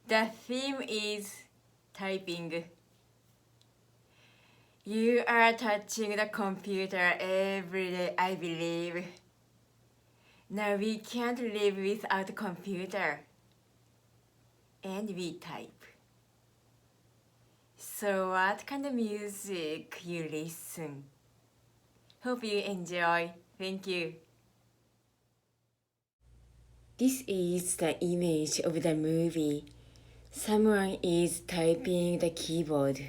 The theme is typing. You are touching the computer every day, I believe. Now we can't live without a computer. And we type. So what kind of music you listen? Hope you enjoy. Thank you. This is the image of the movie. Someone is typing the keyboard.